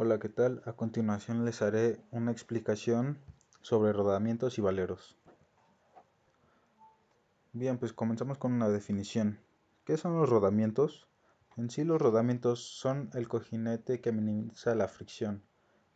Hola, ¿qué tal? A continuación les haré una explicación sobre rodamientos y valeros. Bien, pues comenzamos con una definición. ¿Qué son los rodamientos? En sí, los rodamientos son el cojinete que minimiza la fricción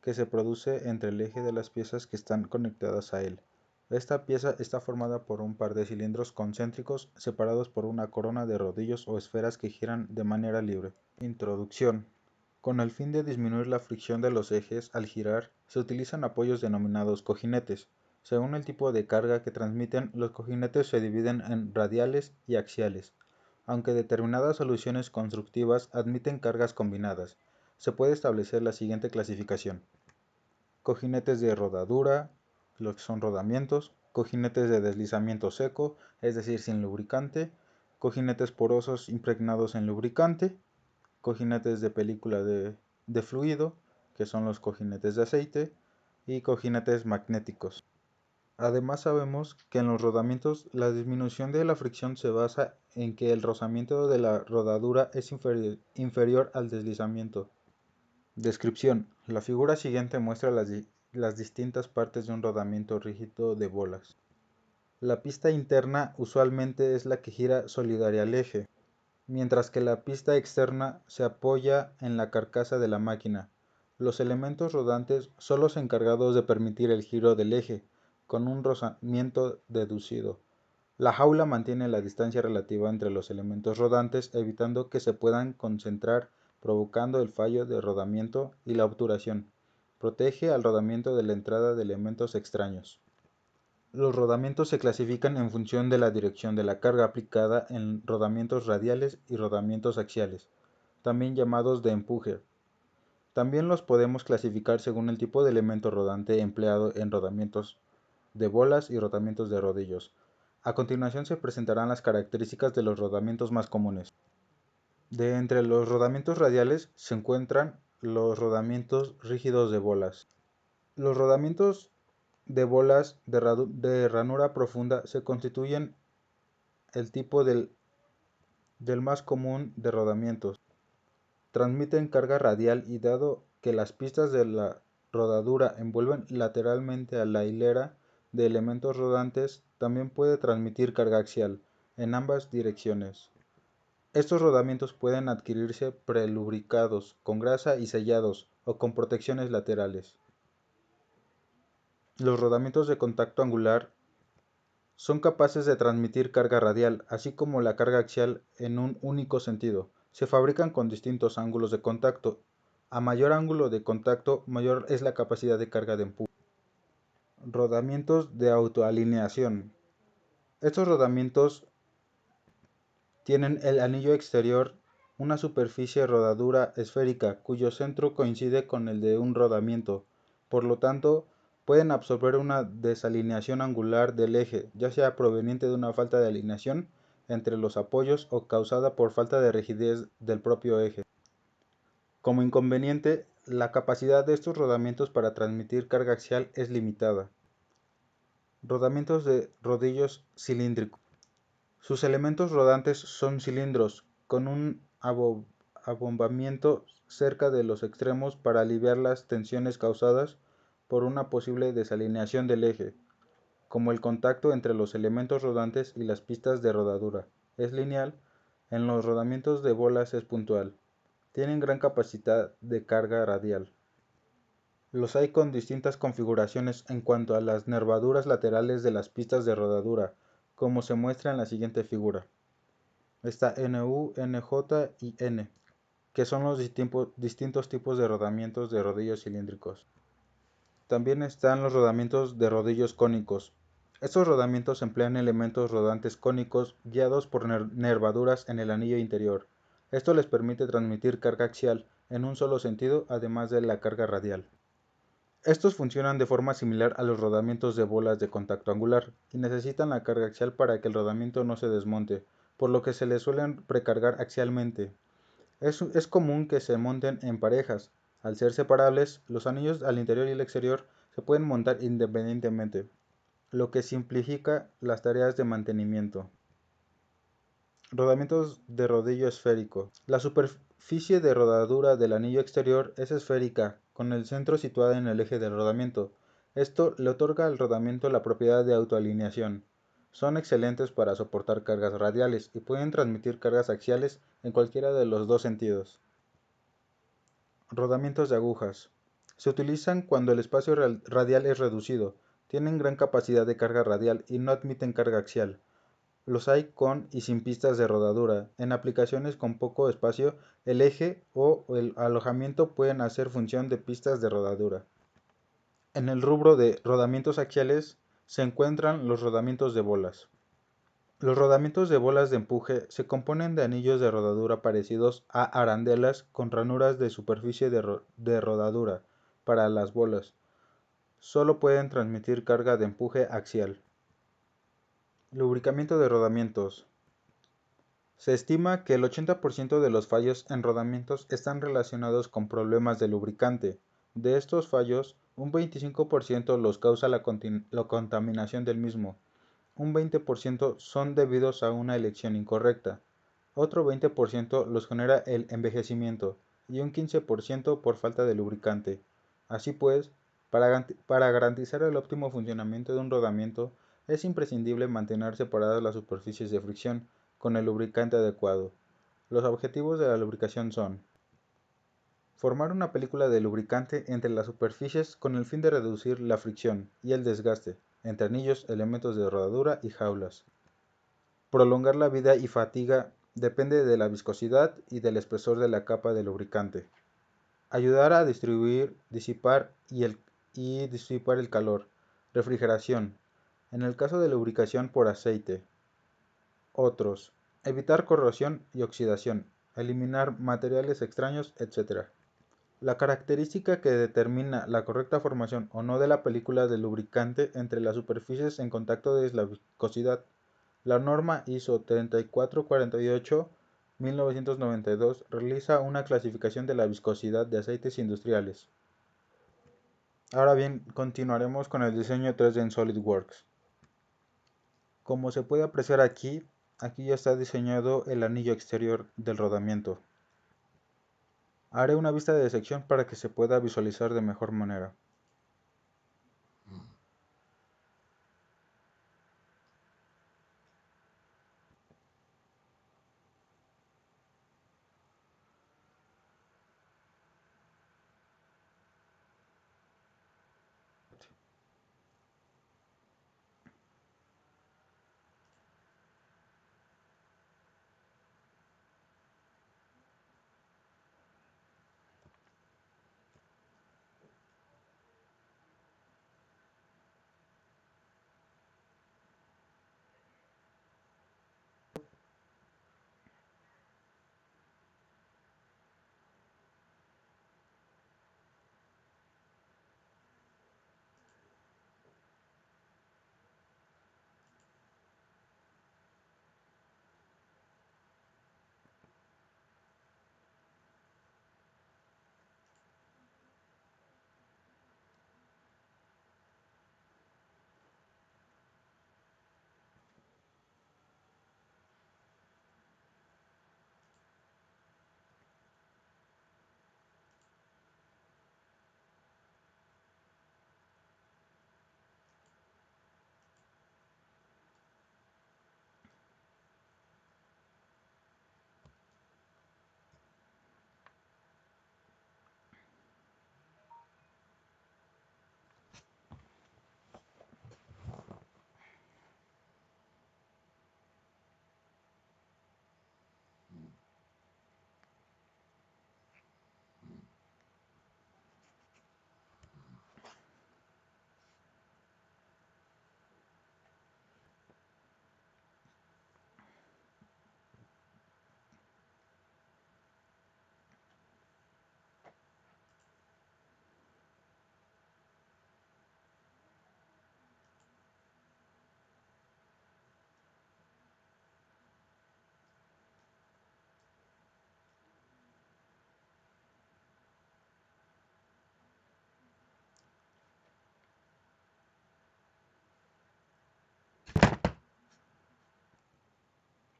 que se produce entre el eje de las piezas que están conectadas a él. Esta pieza está formada por un par de cilindros concéntricos separados por una corona de rodillos o esferas que giran de manera libre. Introducción. Con el fin de disminuir la fricción de los ejes al girar, se utilizan apoyos denominados cojinetes. Según el tipo de carga que transmiten, los cojinetes se dividen en radiales y axiales. Aunque determinadas soluciones constructivas admiten cargas combinadas, se puede establecer la siguiente clasificación. Cojinetes de rodadura, los que son rodamientos, cojinetes de deslizamiento seco, es decir, sin lubricante, cojinetes porosos impregnados en lubricante, cojinetes de película de fluido, que son los cojinetes de aceite, y cojinetes magnéticos. Además sabemos que en los rodamientos la disminución de la fricción se basa en que el rozamiento de la rodadura es inferior al deslizamiento. Descripción. La figura siguiente muestra las distintas partes de un rodamiento rígido de bolas. La pista interna usualmente es la que gira solidaria al eje, mientras que la pista externa se apoya en la carcasa de la máquina. Los elementos rodantes son los encargados de permitir el giro del eje, con un rozamiento deducido. La jaula mantiene la distancia relativa entre los elementos rodantes, evitando que se puedan concentrar, provocando el fallo de rodamiento y la obturación. Protege al rodamiento de la entrada de elementos extraños. Los rodamientos se clasifican en función de la dirección de la carga aplicada en rodamientos radiales y rodamientos axiales, también llamados de empuje. También los podemos clasificar según el tipo de elemento rodante empleado en rodamientos de bolas y rodamientos de rodillos. A continuación se presentarán las características de los rodamientos más comunes. De entre los rodamientos radiales se encuentran los rodamientos rígidos de bolas. Los rodamientos de bolas de ranura profunda se constituyen el tipo del más común de rodamientos. Transmiten carga radial y dado que las pistas de la rodadura envuelven lateralmente a la hilera de elementos rodantes, también puede transmitir carga axial en ambas direcciones. Estos rodamientos pueden adquirirse prelubricados con grasa y sellados o con protecciones laterales. Los rodamientos de contacto angular son capaces de transmitir carga radial, así como la carga axial en un único sentido. Se fabrican con distintos ángulos de contacto. A mayor ángulo de contacto, mayor es la capacidad de carga de empuje. Rodamientos de autoalineación. Estos rodamientos tienen el anillo exterior una superficie rodadura esférica cuyo centro coincide con el de un rodamiento. Por lo tanto, pueden absorber una desalineación angular del eje, ya sea proveniente de una falta de alineación entre los apoyos o causada por falta de rigidez del propio eje. Como inconveniente, la capacidad de estos rodamientos para transmitir carga axial es limitada. Rodamientos de rodillos cilíndricos. Sus elementos rodantes son cilindros con un abombamiento cerca de los extremos para aliviar las tensiones causadas por una posible desalineación del eje. Como el contacto entre los elementos rodantes y las pistas de rodadura es lineal, en los rodamientos de bolas es puntual. Tienen gran capacidad de carga radial. Los hay con distintas configuraciones en cuanto a las nervaduras laterales de las pistas de rodadura, como se muestra en la siguiente figura. Está NU, NJ y N, que son los distintos tipos de rodamientos de rodillos cilíndricos. También están los rodamientos de rodillos cónicos. Estos rodamientos emplean elementos rodantes cónicos guiados por nervaduras en el anillo interior. Esto les permite transmitir carga axial en un solo sentido, además de la carga radial. Estos funcionan de forma similar a los rodamientos de bolas de contacto angular y necesitan la carga axial para que el rodamiento no se desmonte, por lo que se les suelen precargar axialmente. Es común que se monten en parejas. Al ser separables, los anillos al interior y el exterior se pueden montar independientemente, lo que simplifica las tareas de mantenimiento. Rodamientos de rodillo esférico. La superficie de rodadura del anillo exterior es esférica, con el centro situado en el eje del rodamiento. Esto le otorga al rodamiento la propiedad de autoalineación. Son excelentes para soportar cargas radiales y pueden transmitir cargas axiales en cualquiera de los dos sentidos. Rodamientos de agujas. Se utilizan cuando el espacio radial es reducido, tienen gran capacidad de carga radial y no admiten carga axial. Los hay con y sin pistas de rodadura. En aplicaciones con poco espacio, el eje o el alojamiento pueden hacer función de pistas de rodadura. En el rubro de rodamientos axiales se encuentran los rodamientos de bolas. Los rodamientos de bolas de empuje se componen de anillos de rodadura parecidos a arandelas con ranuras de superficie de rodadura para las bolas. Solo pueden transmitir carga de empuje axial. Lubricamiento de rodamientos. Se estima que el 80% de los fallos en rodamientos están relacionados con problemas de lubricante. De estos fallos, un 25% los causa la contaminación del mismo. Un 20% son debidos a una elección incorrecta. Otro 20% los genera el envejecimiento y un 15% por falta de lubricante. Así pues, para garantizar el óptimo funcionamiento de un rodamiento, es imprescindible mantener separadas las superficies de fricción con el lubricante adecuado. Los objetivos de la lubricación son: formar una película de lubricante entre las superficies con el fin de reducir la fricción y el desgaste entre anillos, elementos de rodadura y jaulas. Prolongar la vida y fatiga depende de la viscosidad y del espesor de la capa de lubricante. Ayudar a disipar el calor. Refrigeración. En el caso de lubricación por aceite. Otros: evitar corrosión y oxidación, eliminar materiales extraños, etc. La característica que determina la correcta formación o no de la película de lubricante entre las superficies en contacto es la viscosidad. La norma ISO 3448-1992 realiza una clasificación de la viscosidad de aceites industriales. Ahora bien, continuaremos con el diseño 3D en SolidWorks. Como se puede apreciar aquí ya está diseñado el anillo exterior del rodamiento. Haré una vista de sección para que se pueda visualizar de mejor manera.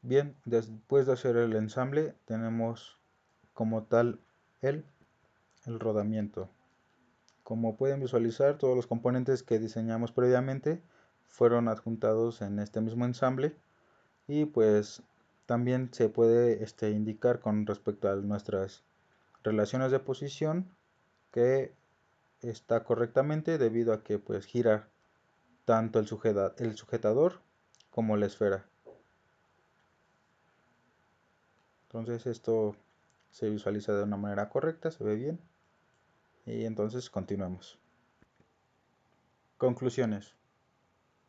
Bien, después de hacer el ensamble tenemos como tal el rodamiento. Como pueden visualizar, todos los componentes que diseñamos previamente fueron adjuntados en este mismo ensamble y pues también se puede indicar con respecto a nuestras relaciones de posición que está correctamente debido a que pues gira tanto el sujetador como la esfera. Entonces esto se visualiza de una manera correcta, se ve bien y entonces continuamos. Conclusiones.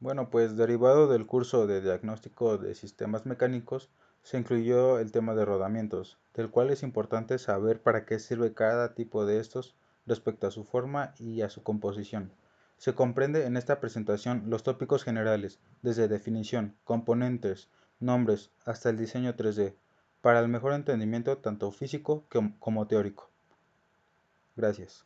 Bueno, pues derivado del curso de diagnóstico de sistemas mecánicos, se incluyó el tema de rodamientos, del cual es importante saber para qué sirve cada tipo de estos respecto a su forma y a su composición. Se comprende en esta presentación los tópicos generales, desde definición, componentes, nombres, hasta el diseño 3D, para el mejor entendimiento tanto físico como teórico. Gracias.